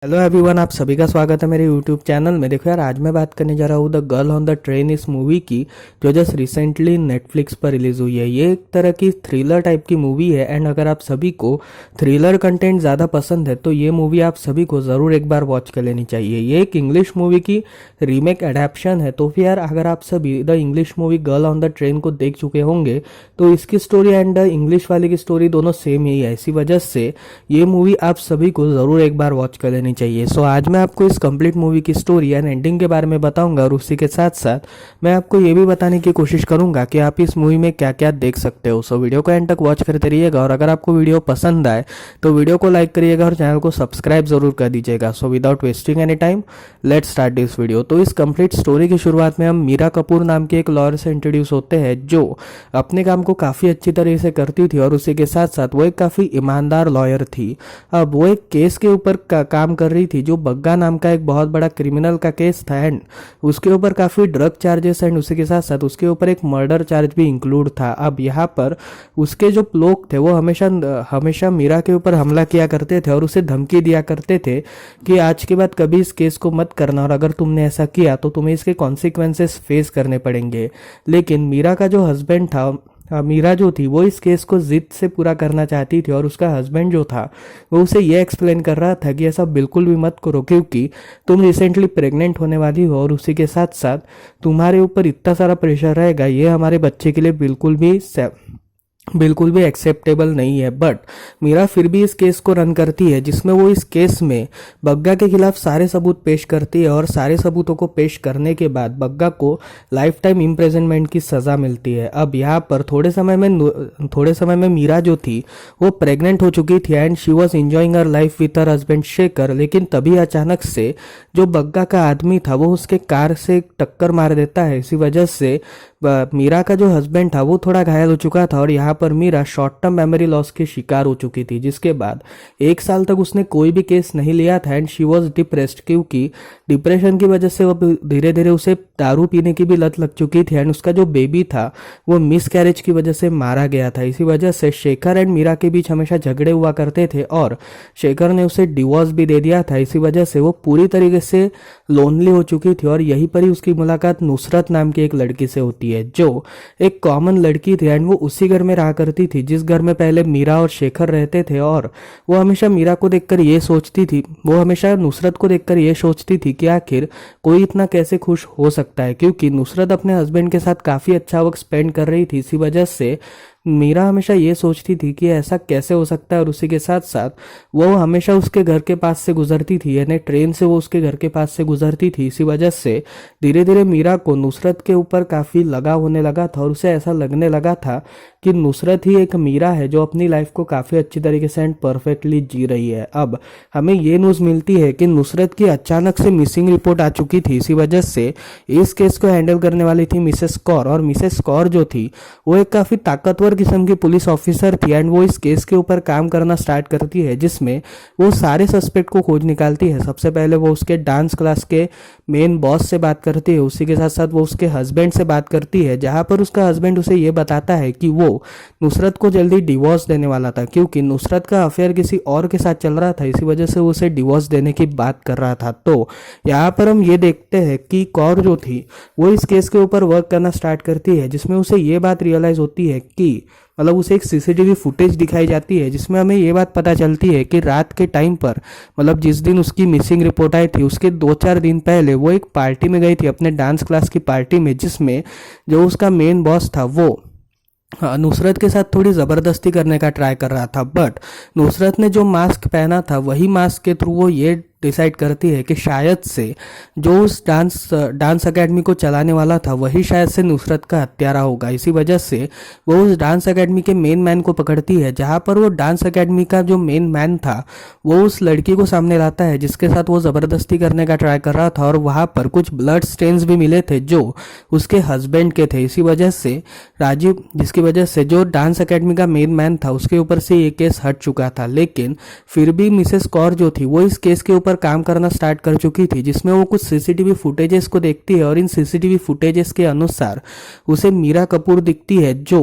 Hello everyone, आप सभी का स्वागत है मेरे यूट्यूब चैनल में। देखो यार, आज मैं बात करने जा रहा हूँ the girl on the train इस मूवी की, जो जस्ट रिसेंटली नेटफ्लिक्स पर रिलीज हुई है। ये एक तरह की थ्रिलर टाइप की मूवी है एंड अगर आप सभी को थ्रिलर कंटेंट ज़्यादा पसंद है तो ये मूवी आप सभी को ज़रूर एक बार वॉच कर लेनी चाहिए। ये एक इंग्लिश मूवी की रीमेक एडेप्शन है। तो फिर यार, अगर आप सभी the English movie girl on the train को देख चुके होंगे तो इसकी स्टोरी एंड इंग्लिश वाले की स्टोरी दोनों सेम ही है। इसी वजह से ये मूवी आप सभी को ज़रूर एक बार वॉच कर लेनी चाहिए। सो आज मैं आपको इस कंप्लीट मूवी की स्टोरी एंड एंडिंग के बारे में बताऊंगा और उसी के साथ साथ मैं आपको ये भी बताने की कोशिश करूंगा कि आप इस मूवी में क्या क्या देख सकते हो। सो वीडियो को एंड तक वॉच करते रहिएगा और अगर आपको वीडियो पसंद आए तो वीडियो को लाइक करिएगा और चैनल को सब्सक्राइब जरूर कर दीजिएगा। So without wasting any time let's start this video. तो इस कंप्लीट स्टोरी की शुरुआत में हम मीरा कपूर नाम के एक लॉयर से इंट्रोड्यूस होते हैं जो अपने काम को काफ़ी अच्छी तरह से करती थी और उसी के साथ साथ वो एक काफ़ी ईमानदार लॉयर थी। अब वो एक केस के ऊपर काम कर रही थी जो बग्गा नाम का एक बहुत बड़ा क्रिमिनल का केस था एंड उसके ऊपर काफ़ी ड्रग चार्जेस एंड उसी के साथ साथ उसके ऊपर एक मर्डर चार्ज भी इंक्लूड था। अब यहाँ पर उसके जो लोग थे वो हमेशा हमेशा मीरा के ऊपर हमला किया करते थे और उसे धमकी दिया करते थे कि आज के बाद कभी इस केस को मत करना और अगर तुमने ऐसा किया तो तुम्हें इसके कॉन्सिक्वेंसेस फेस करने पड़ेंगे। लेकिन मीरा का जो हस्बैंड था, मीरा जो थी वो इस केस को जिद से पूरा करना चाहती थी और उसका हस्बैंड जो था वो उसे ये एक्सप्लेन कर रहा था कि ऐसा बिल्कुल भी मत करो क्योंकि तुम रिसेंटली प्रेग्नेंट होने वाली हो और उसी के साथ साथ तुम्हारे ऊपर इतना सारा प्रेशर रहेगा, ये हमारे बच्चे के लिए बिल्कुल भी एक्सेप्टेबल नहीं है। बट मीरा फिर भी इस केस को रन करती है जिसमें वो इस केस में बग्गा के खिलाफ सारे सबूत पेश करती है और सारे सबूतों को पेश करने के बाद बग्गा को लाइफ टाइम इम्प्रिजनमेंट की सज़ा मिलती है। अब यहाँ पर थोड़े समय में मीरा जो थी वो प्रेग्नेंट हो चुकी थी and she was enjoying her life with her husband Shekhar. लेकिन तभी अचानक से जो बग्गा का आदमी था वो उसके कार से टक्कर मार देता है। इसी वजह से मीरा का जो हस्बैंड था वो थोड़ा घायल हो चुका था और यहाँ पर Meera short term memory loss के शिकार हो चुकी थी, जिसके बाद 1 साल तक उसने कोई भी केस नहीं लिया था एंड शी वॉज डिप्रेस्ड क्योंकि डिप्रेशन की वजह से वो धीरे धीरे उसे दारू पीने की भी लत लग चुकी थी एंड उसका जो बेबी था वो मिस कैरेज की वजह से मारा गया था। इसी वजह से शेखर एंड मीरा के बीच हमेशा झगड़े हुआ करते थे और शेखर ने उसे डिवोर्स भी दे दिया था। इसी वजह से वो पूरी तरीके से लोनली हो चुकी थी और यहीं पर ही उसकी मुलाकात नुसरत नाम की एक लड़की से होती है जो एक कॉमन लड़की थी एंड वो उसी घर में रहा करती थी जिस घर में पहले मीरा और शेखर रहते थे। और वो हमेशा मीरा को देखकर ये सोचती थी, वो हमेशा नुसरत को देखकर ये सोचती थी कि आखिर कोई इतना कैसे खुश हो सकता है क्योंकि नुसरत अपने हस्बैंड के साथ काफ़ी अच्छा वक्त स्पेंड कर रही थी। इसी वजह से मीरा हमेशा ये सोचती थी कि ऐसा कैसे हो सकता है और उसी के साथ साथ वो हमेशा उसके घर के पास से गुजरती थी, यानी ट्रेन से वो उसके घर के पास से गुजरती थी। इसी वजह से धीरे धीरे मीरा को नुसरत के ऊपर काफ़ी लगाव होने लगा था और उसे ऐसा लगने लगा था कि नुसरत ही एक मीरा है जो अपनी लाइफ को काफ़ी अच्छी तरीके से एंड परफेक्टली जी रही है। अब हमें ये न्यूज़ मिलती है कि नुसरत की अचानक से मिसिंग रिपोर्ट आ चुकी थी। इसी वजह से इस केस को हैंडल करने वाली थी मिसेस कौर और मिसेस कौर जो थी वो एक काफ़ी ताकतवर किस्म की पुलिस ऑफिसर थी एंड वो इस केस के ऊपर काम करना स्टार्ट करती है जिसमें वो सारे सस्पेक्ट को खोज निकालती है। सबसे पहले वो उसके डांस क्लास के मेन बॉस से बात करती है, उसी के साथ साथ वो उसके हस्बैंड से बात करती है जहां पर उसका हस्बैंड उसे ये बताता है कि वो नुसरत को जल्दी डिवोर्स देने वाला था क्योंकि नुसरत का अफेयर किसी और के साथ चल रहा था। इसी वजह से वो उसे डिवोर्स देने की बात कर रहा था। तो यहाँ पर हम ये देखते हैं कि कौर जो थी वो इस केस के ऊपर वर्क करना स्टार्ट करती है जिसमें उसे ये बात रियलाइज होती है कि मतलब उसे एक सीसीटीवी फुटेज दिखाई जाती है जिसमें हमें ये बात पता चलती है कि रात के टाइम पर मतलब जिस दिन उसकी मिसिंग रिपोर्ट आई थी उसके 2-4 दिन पहले वो एक पार्टी में गई थी, अपने डांस क्लास की पार्टी में, जिसमें जो उसका मेन बॉस था वो नुसरत के साथ थोड़ी ज़बरदस्ती करने का ट्राई कर रहा था। बट नुसरत ने जो मास्क पहना था वही मास्क के थ्रू वो ये डिसाइड करती है कि शायद से जो उस डांस एकेडमी को चलाने वाला था वही शायद से नुसरत का हत्यारा होगा। इसी वजह से वो उस डांस एकेडमी के मेन मैन को पकड़ती है जहां पर वो डांस एकेडमी का जो मेन मैन था वो उस लड़की को सामने लाता है जिसके साथ वो ज़बरदस्ती करने का ट्राई कर रहा था और वहां पर कुछ ब्लड स्टेन्स भी मिले थे जो उसके हस्बैंड के थे। इसी वजह से जिसकी वजह से जो डांस एकेडमी का मेन मैन था उसके ऊपर से ये केस हट चुका था। लेकिन फिर भी मिसेस कौर जो थी वो इस केस के ऊपर काम करना स्टार्ट कर चुकी थी, जिसमें वो कुछ सीसीटीवी फुटेजेस को देखती है और इन सीसीटीवी फुटेजेस के अनुसार उसे मीरा कपूर दिखती है जो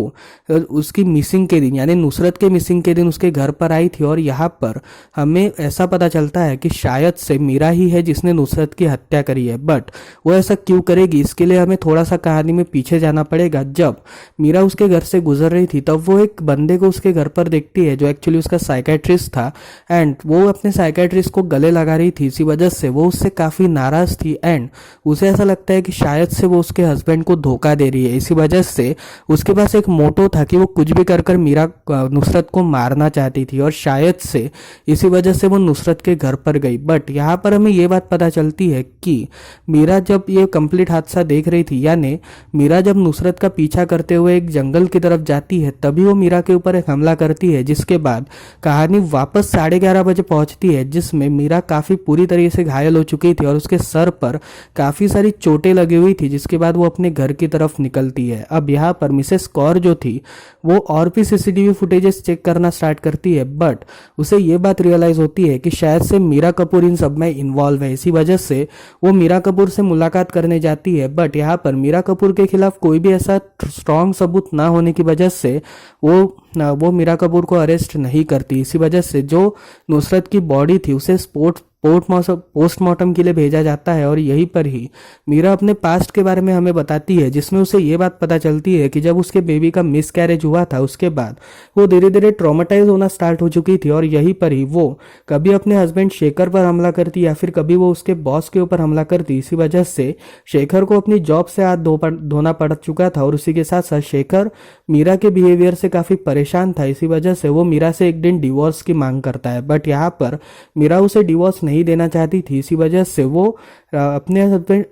उसकी मिसिंग के दिन यानी नुसरत के मिसिंग के दिन उसके घर पर आई थी। और यहाँ पर हमें ऐसा पता चलता है कि शायद से मीरा ही है जिसने नुसरत की हत्या करी है। बट वो ऐसा क्यों करेगी, इसके लिए हमें थोड़ा सा कहानी में पीछे जाना पड़ेगा। जब मीरा उसके घर से गुजर रही थी तब वो एक बंदे को उसके घर पर देखती है जो एक्चुअली उसका साइकेट्रिस्ट था, एंड वो अपने साइकेट्रिस्ट को गले लगा रही थी। इसी वजह से वो उससे काफ़ी नाराज़ थी एंड उसे ऐसा लगता है कि शायद से वो उसके हस्बैंड को धोखा दे रही है। इसी वजह से उसके पास एक मोटो था कि वो कुछ भी कर कर मीरा नुसरत को मारना चाहती थी और शायद से इसी वजह से वो नुसरत के घर पर गई। बट यहाँ पर हमें ये बात पता चलती है कि मीरा जब ये कंप्लीट हादसा देख रही थी, यानी मीरा जब नुसरत का पीछा करते हुए एक जंगल की तरफ जाती है, तभी वो मीरा के ऊपर एक हमला करती है। जिसके बाद कहानी वापस 11:30 बजे पहुंचती है, जिसमें मीरा काफ़ी पूरी तरीके से घायल हो चुकी थी और उसके सर पर काफ़ी सारी चोटें लगी हुई थी। जिसके बाद वो अपने घर की तरफ निकलती है। अब यहाँ पर मिसेस कौर जो थी वो और भी सीसीटीवी फुटेजेस चेक करना स्टार्ट करती है, बट उसे ये बात रियलाइज होती है कि शायद से मीरा कपूर इन सब में इन्वॉल्व है। इसी वजह से वो मीरा कपूर से मुलाकात करने जाती है, बट यहाँ पर मीरा कपूर के खिलाफ कोई भी ऐसा स्ट्रॉन्ग सबूत ना होने की वजह से वो मीरा कपूर को अरेस्ट नहीं करती। इसी वजह से जो नुसरत की बॉडी थी उसे पोस्टमार्टम के लिए भेजा जाता है और यहीं पर ही मीरा अपने पास्ट के बारे में हमें बताती है, जिसमें उसे ये बात पता चलती है कि जब उसके बेबी का मिस कैरेज हुआ था उसके बाद वो धीरे धीरे ट्रॉमेटाइज होना स्टार्ट हो चुकी थी और यहीं पर ही वो कभी अपने हस्बैंड शेखर पर हमला करती या फिर कभी वो उसके बॉस के ऊपर हमला करती। इसी वजह से शेखर को अपनी जॉब से हाथ धोना पड़ चुका था और उसी के साथ साथ शेखर मीरा के बिहेवियर से काफ़ी परेशान था। इसी वजह से वो मीरा से एक दिन डिवोर्स की मांग करता है, बट यहाँ पर मीरा उसे डिवोर्स नहीं देना चाहती थी। इसी वजह से वो अपने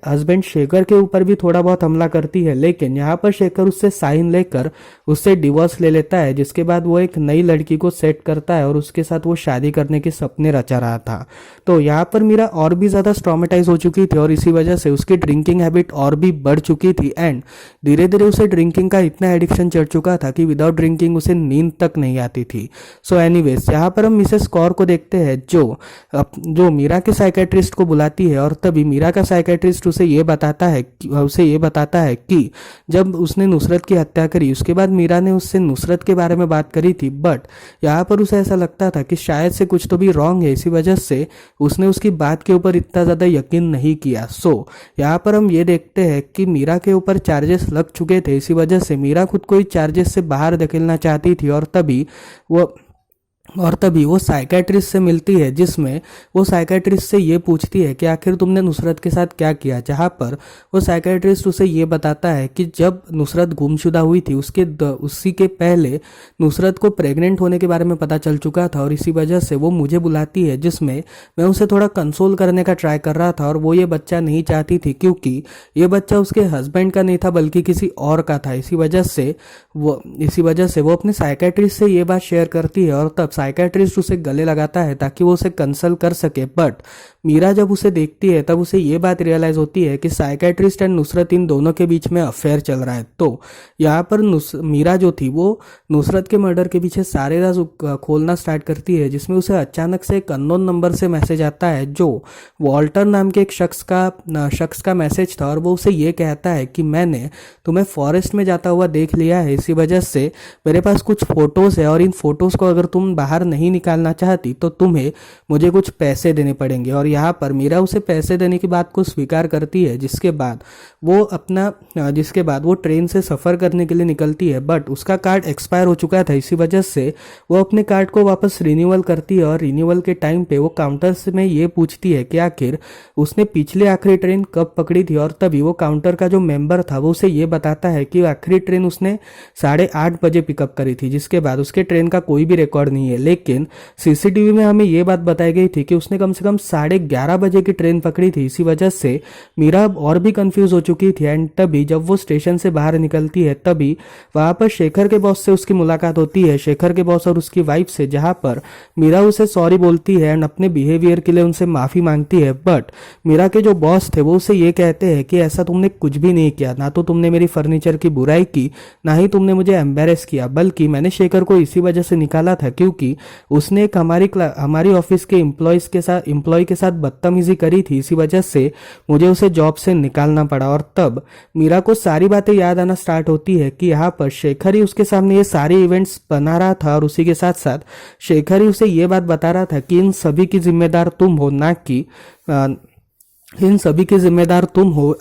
हस्बैंड शेखर के ऊपर भी थोड़ा बहुत हमला करती है, लेकिन यहाँ पर शेखर उससे साइन लेकर उससे डिवोर्स ले लेता है। जिसके बाद वो एक नई लड़की को सेट करता है और उसके साथ वो शादी करने के सपने रचा रहा था। तो यहाँ पर मीरा और भी ज़्यादा ट्रॉमेटाइज हो चुकी थी और इसी वजह से उसकी ड्रिंकिंग हैबिट और भी बढ़ चुकी थी एंड धीरे धीरे उसे ड्रिंकिंग का इतना एडिक्शन चढ़ चुका था कि विदाउट ड्रिंकिंग उसे नींद तक नहीं आती थी। सो एनीवेज यहाँ पर हम मिसेस कौर को देखते हैं जो मीरा के साइकेट्रिस्ट को बुलाती है और तभी मीरा का साइकेट्रिस्ट उसे ये बताता है कि जब उसने नुसरत की हत्या करी उसके बाद मीरा ने उससे नुसरत के बारे में बात करी थी, बट यहाँ पर उसे ऐसा लगता था कि शायद से कुछ तो भी रॉन्ग है। इसी वजह से उसने उसकी बात के ऊपर इतना ज़्यादा यकीन नहीं किया। सो यहाँ पर हम ये देखते हैं कि मीरा के ऊपर चार्जेस लग चुके थे। इसी वजह से मीरा खुद को इस चार्जेस से बाहर धकेलना चाहती थी और तभी वो साइकेट्रिस्ट से मिलती है, जिसमें वो साइकेट्रिस्ट से ये पूछती है कि आखिर तुमने नुसरत के साथ क्या किया। जहाँ पर वो साइकेट्रिस्ट उसे ये बताता है कि जब नुसरत गुमशुदा हुई थी उसी के पहले नुसरत को प्रेग्नेंट होने के बारे में पता चल चुका था और इसी वजह से वो मुझे बुलाती है, जिसमें मैं उसे थोड़ा कंसोल करने का ट्राई कर रहा था और वो ये बच्चा नहीं चाहती थी क्योंकि ये बच्चा उसके हस्बैंड का नहीं था बल्कि किसी और का था। इसी वजह से वो अपने साइकेट्रिस्ट से ये बात शेयर करती है और तब साइकेट्रिस्ट उसे गले लगाता है ताकि वो उसे कंसल्ट कर सके। बट मीरा जब उसे देखती है तब उसे ये बात रियलाइज होती है कि साइकेट्रिस्ट एंड नुसरत इन दोनों के बीच में अफेयर चल रहा है। तो यहाँ पर मीरा जो थी वो नुसरत के मर्डर के पीछे सारे राज खोलना स्टार्ट करती है, जिसमें उसे अचानक से एक अननोन नंबर से मैसेज आता है जो वॉल्टर नाम के एक शख्स का मैसेज था और वो उसे ये कहता है कि मैंने तुम्हें फॉरेस्ट में जाता हुआ देख लिया है। इसी वजह से मेरे पास कुछ फोटोज है और इन फोटोज को अगर तुम बाहर नहीं निकालना चाहती तो तुम्हें मुझे कुछ पैसे देने पड़ेंगे। और यहाँ पर मीरा उसे पैसे देने की बात को स्वीकार करती है, जिसके बाद वो ट्रेन से सफ़र करने के लिए निकलती है, बट उसका कार्ड एक्सपायर हो चुका था। इसी वजह से वो अपने कार्ड को वापस रिन्यूअल करती है और रिन्यूअल के टाइम पे वो काउंटर से में ये पूछती है कि आखिर उसने पिछले आखिरी ट्रेन कब पकड़ी थी और तभी वो काउंटर का जो मेंबर था वो उसे ये बताता है कि आखिरी ट्रेन उसने 8:30 बजे पिकअप करी थी। जिसके बाद उसके ट्रेन का कोई भी रिकॉर्ड नहीं है, लेकिन सीसीटीवी में हमें ये बात बताई गई थी कि उसने कम से कम 11:30 बजे की ट्रेन पकड़ी थी। इसी वजह से मीरा और भी कंफ्यूज हो चुकी थी एंड तभी जब वो स्टेशन से बाहर निकलती है तभी वहां पर शेखर के बॉस से उसकी मुलाकात होती है, शेखर के बॉस और उसकी वाइफ से, जहां पर मीरा उसे सॉरी बोलती है एंड अपने बिहेवियर के लिए उनसे माफी मांगती है। बट मीरा के जो बॉस थे वो उसे ये कहते हैं कि ऐसा तुमने कुछ भी नहीं किया, ना तो तुमने मेरी फर्नीचर की बुराई की, ना ही तुमने मुझे एम्बेरेस किया, बल्कि मैंने शेखर को इसी वजह से निकाला था क्योंकि उसने एक हमारी ऑफिस के एम्प्लॉय के साथ साथ बदतमीजी करी थी, इसी वजह से मुझे उसे जॉब से निकालना पड़ा। और तब मीरा को सारी बातें याद आना स्टार्ट होती है कि यहाँ पर शेखर ही उसके सामने ये सारे इवेंट्स बना रहा था और उसी के साथ साथ शेखर ही उसे ये बात बता रहा था कि इन सभी की जिम्मेदार तुम हो, ना कि इन सभी के जिम्मेदार तुम हो,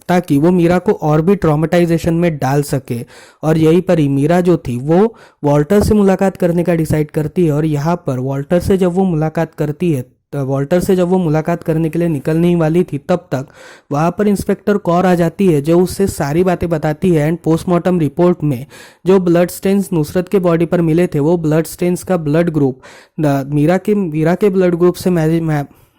ताकि वो मीरा को और भी ट्रॉमेटाइजेशन में डाल सके। और यहीं पर ही मीरा जो थी वो वॉल्टर से मुलाकात करने का डिसाइड करती है। और यहाँ पर वॉल्टर से जब वो मुलाकात करती है, तो वॉल्टर से जब वो मुलाकात करने के लिए निकलने ही वाली थी, तब तक वहाँ पर इंस्पेक्टर कौर आ जाती है, जो उससे सारी बातें बताती है। एंड पोस्टमार्टम रिपोर्ट में जो ब्लड स्टेन्स नुसरत के बॉडी पर मिले थे, वो ब्लड स्टेन्स का ब्लड ग्रुप मीरा के ब्लड ग्रुप से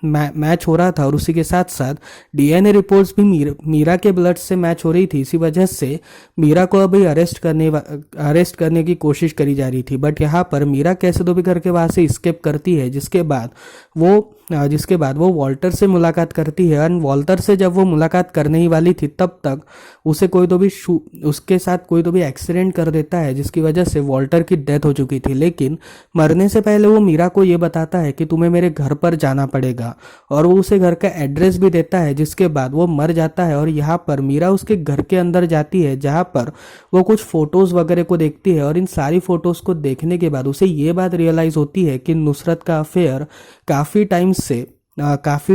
मैच हो रहा था। और उसी के साथ साथ डीएनए रिपोर्ट्स भी मीरा के ब्लड से मैच हो रही थी। इसी वजह से मीरा को अभी अरेस्ट करने की कोशिश करी जा रही थी। बट यहाँ पर मीरा कैसे तो भी करके वहां से स्केप करती है, जिसके बाद वो वॉल्टर से मुलाकात करती है। और वॉल्टर से जब वो मुलाकात करने ही वाली थी, तब तक उसे उसके साथ कोई तो भी एक्सीडेंट कर देता है, जिसकी वजह से वॉल्टर की डेथ हो चुकी थी। लेकिन मरने से पहले वो मीरा को ये बताता है कि तुम्हें मेरे घर पर जाना पड़ेगा, और वो उसे घर का एड्रेस भी देता है। जिसके बाद वो मर जाता है। और यहाँ पर मीरा उसके घर के अंदर जाती है, जहाँ पर वो कुछ फोटोज वगैरह को देखती है। और इन सारी फोटोज को देखने के बाद उसे ये बात रियलाइज होती है कि नुसरत का अफेयर काफी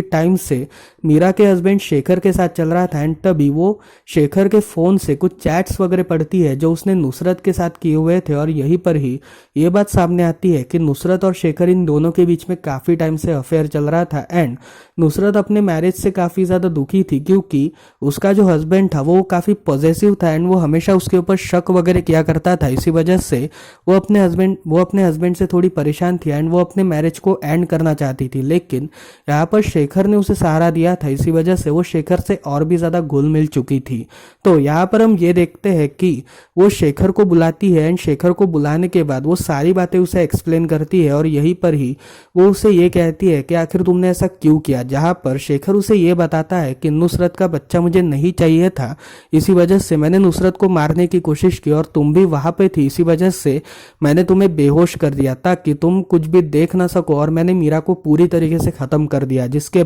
टाइम से मीरा के हस्बैंड शेखर के साथ चल रहा था। एंड तभी वो शेखर के फोन से कुछ चैट्स वगैरह पढ़ती है जो उसने नुसरत के साथ किए हुए थे। और यहीं पर ही ये बात सामने आती है कि नुसरत और शेखर इन दोनों के बीच में काफी टाइम से अफेयर चल रहा था। एंड नुसरत अपने मैरिज से काफी ज्यादा दुखी थी, क्योंकि उसका जो हस्बैंड था वो काफी पॉजिटिव था एंड वो हमेशा उसके ऊपर शक वगैरह किया करता था। इसी वजह से वो अपने हस्बैंड से थोड़ी परेशान थी एंड वो अपने मैरिज को एंड करना चाहती थी। लेकिन यहाँ पर शेखर ने उसे सहारा दिया था, इसी वजह से वो शेखर से और भी ज्यादा घुल मिल चुकी थी। तो यहाँ पर हम ये देखते हैं कि वो शेखर को बुलाती है एंड शेखर को बुलाने के बाद वो सारी बातें उसे एक्सप्लेन करती है। और यहीं पर ही वो उसे ये कहती है कि आखिर तुमने ऐसा क्यों किया, जहाँ पर शेखर उसे ये बताता है कि नुसरत का बच्चा मुझे नहीं चाहिए था, इसी वजह से मैंने नुसरत को मारने की कोशिश की और तुम भी वहां पे थी, इसी वजह से मैंने तुम्हें बेहोश कर दिया ताकि तुम कुछ भी देख ना सको। और मैंने मीरा को पूरी तरीके से खत्म कर दिया। जिसके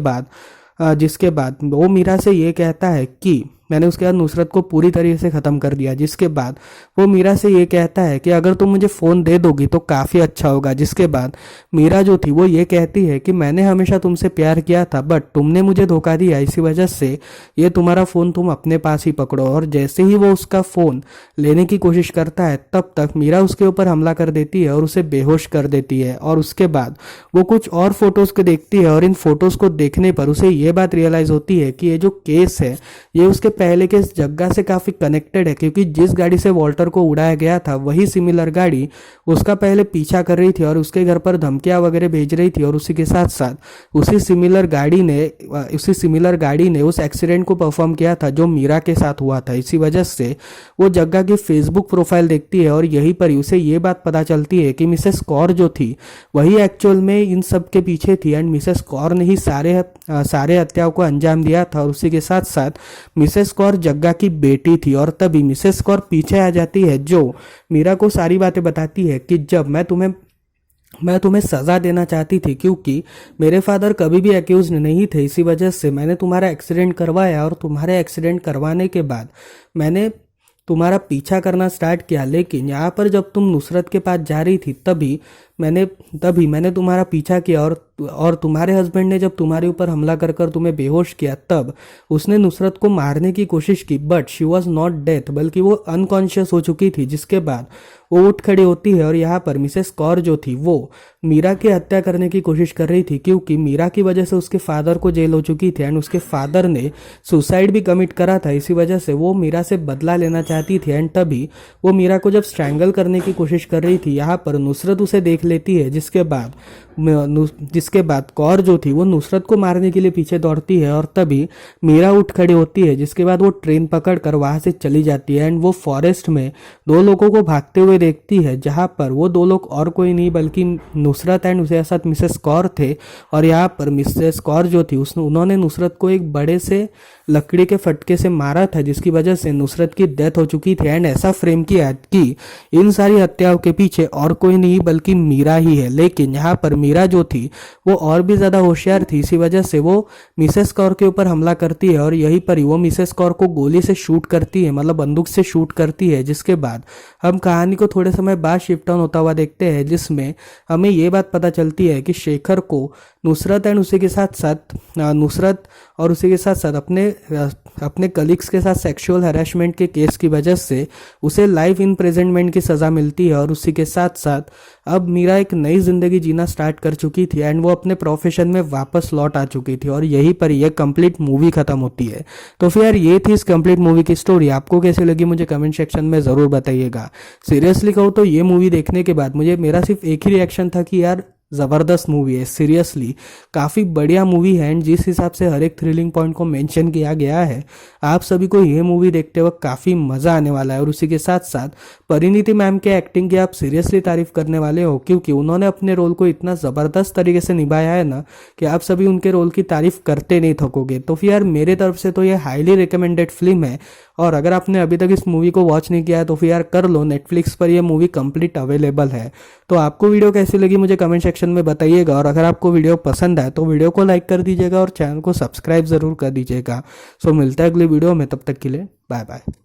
बाद वो मीरा से ये कहता है कि मैंने उसके बाद नुसरत को पूरी तरीके से ख़त्म कर दिया। जिसके बाद वो मीरा से ये कहता है कि अगर तुम मुझे फ़ोन दे दोगी तो काफ़ी अच्छा होगा। जिसके बाद मीरा जो थी वो ये कहती है कि मैंने हमेशा तुमसे प्यार किया था बट तुमने मुझे धोखा दिया, इसी वजह से ये तुम्हारा फ़ोन तुम अपने पास ही पकड़ो। और जैसे ही वो उसका फ़ोन लेने की कोशिश करता है तब तक मीरा उसके ऊपर हमला कर देती है और उसे बेहोश कर देती है। और उसके बाद वो कुछ और फोटोज़ को देखती है और इन फोटोज़ को देखने पर उसे ये बात रियलाइज़ होती है कि ये जो केस है ये उसके पहले के इस जग्गा से काफी कनेक्टेड है, क्योंकि जिस गाड़ी से वॉल्टर को उड़ाया गया था वही सिमिलर गाड़ी उसका पहले पीछा कर रही थी और उसके घर पर धमकियां वगैरह भेज रही थी। और उसी के साथ साथ उसी सिमिलर गाड़ी ने उस एक्सीडेंट को परफॉर्म किया था जो मीरा के साथ हुआ था। इसी वजह से वो जग्गा की फेसबुक प्रोफाइल देखती है और यहीं पर ही उसे ये बात पता चलती है कि मिसेस कौर जो थी वही एक्चुअल में इन सब के पीछे थी एंड मिसेस कौर ने ही सारे हत्याओं को अंजाम दिया था। और उसी के साथ साथ मिसेस कौर जग्गा की बेटी थी। और तभी मिसेस कौर पीछे आ जाती है जो मीरा को सारी बातें बताती है कि जब मैं तुम्हें सजा देना चाहती थी, क्योंकि मेरे फादर कभी भी एक्यूज नहीं थे, इसी वजह से मैंने तुम्हारा एक्सीडेंट करवाया और तुम्हारे एक्सीडेंट करवाने के बाद मैंने तुम्हारा पीछा करना स्टार्ट किया। लेकिन यहाँ पर जब तुम नुसरत के पास जा रही थी तभी मैंने तुम्हारा पीछा किया और तुम्हारे हस्बैंड ने जब तुम्हारे ऊपर हमला कर तुम्हें बेहोश किया तब उसने नुसरत को मारने की कोशिश की but she was not death, बल्कि वो अनकॉन्शियस हो चुकी थी। जिसके बाद वो उठ खड़ी होती है और यहाँ पर मिसेस कौर जो थी वो मीरा की हत्या करने की कोशिश कर रही थी, क्योंकि मीरा की वजह से उसके फादर को जेल हो चुकी थी एंड उसके फादर ने सुसाइड भी कमिट करा था। इसी वजह से वो मीरा से बदला लेना चाहती थी एंड तभी वो मीरा को जब स्ट्रैंगल करने की कोशिश कर रही थी, यहाँ पर नुसरत उसे देख लेती है। जिसके बाद कौर जो थी वो नुसरत को मारने के लिए पीछे दौड़ती है और तभी मीरा उठ खड़ी होती है। जिसके बाद वो ट्रेन पकड़कर वहां से चली जाती है एंड वो फॉरेस्ट में दो लोगों को भागते हुए देखती है, जहां पर वो दो लोग और कोई नहीं बल्कि नुसरत एंड उसके साथ मिसेस कौर थे। और यहाँ पर मिसेस कौर जो थी उन्होंने नुसरत को एक बड़े से लकड़ी के फटके से मारा था, जिसकी वजह से नुसरत की डेथ हो चुकी थी एंड ऐसा फ्रेम किया कि इन सारी हत्याओं के पीछे और कोई नहीं बल्कि मीरा ही है। लेकिन यहाँ पर मीरा जो थी वो और भी ज़्यादा होशियार थी। इसी वजह से वो मिसेस कौर के ऊपर हमला करती है और यहीं पर ही वो मिसेस कौर को गोली से शूट करती है, मतलब बंदूक से शूट करती है। जिसके बाद हम कहानी को थोड़े समय बाद शिफ्ट ऑन होता हुआ देखते हैं, जिसमें हमें ये बात पता चलती है कि शेखर को नुसरत एंड उसी के साथ साथ नुसरत और उसी के साथ साथ अपने कलीग्स के साथ सेक्सुअल हैरेसमेंट के केस की वजह से उसे लाइफ इम्प्रिजनमेंट की सज़ा मिलती है। और उसी के साथ साथ अब मीरा एक नई ज़िंदगी जीना स्टार्ट कर चुकी थी एंड वो अपने प्रोफेशन में वापस लौट आ चुकी थी और यहीं पर ये कंप्लीट मूवी खत्म होती है। तो फिर यार ये थी इस कंप्लीट मूवी की स्टोरी। आपको कैसी लगी मुझे कमेंट सेक्शन में ज़रूर बताइएगा। सीरियसली कहूँ तो ये मूवी देखने के बाद मेरा सिर्फ एक ही रिएक्शन था कि यार ज़बरदस्त मूवी है, सीरियसली काफ़ी बढ़िया मूवी है। एंड जिस हिसाब से हर एक थ्रिलिंग पॉइंट को मेंशन किया गया है, आप सभी को ये मूवी देखते वक्त काफ़ी मज़ा आने वाला है। और उसी के साथ साथ परिणीति मैम के एक्टिंग की आप सीरियसली तारीफ करने वाले हो, क्योंकि उन्होंने अपने रोल को इतना ज़बरदस्त तरीके से निभाया है ना कि आप सभी उनके रोल की तारीफ करते नहीं थकोगे। तो फिर यार मेरे तरफ से तो ये हाईली रिकमेंडेड फिल्म है। और अगर आपने अभी तक इस मूवी को वॉच नहीं किया है तो फिर यार कर लो, नेटफ्लिक्स पर ये मूवी कंप्लीट अवेलेबल है। तो आपको वीडियो कैसी लगी मुझे कमेंट सेक्शन में बताइएगा। और अगर आपको वीडियो पसंद आए तो वीडियो को लाइक कर दीजिएगा और चैनल को सब्सक्राइब ज़रूर कर दीजिएगा। सो मिलता है अगली वीडियो में, तब तक के लिए बाय बाय।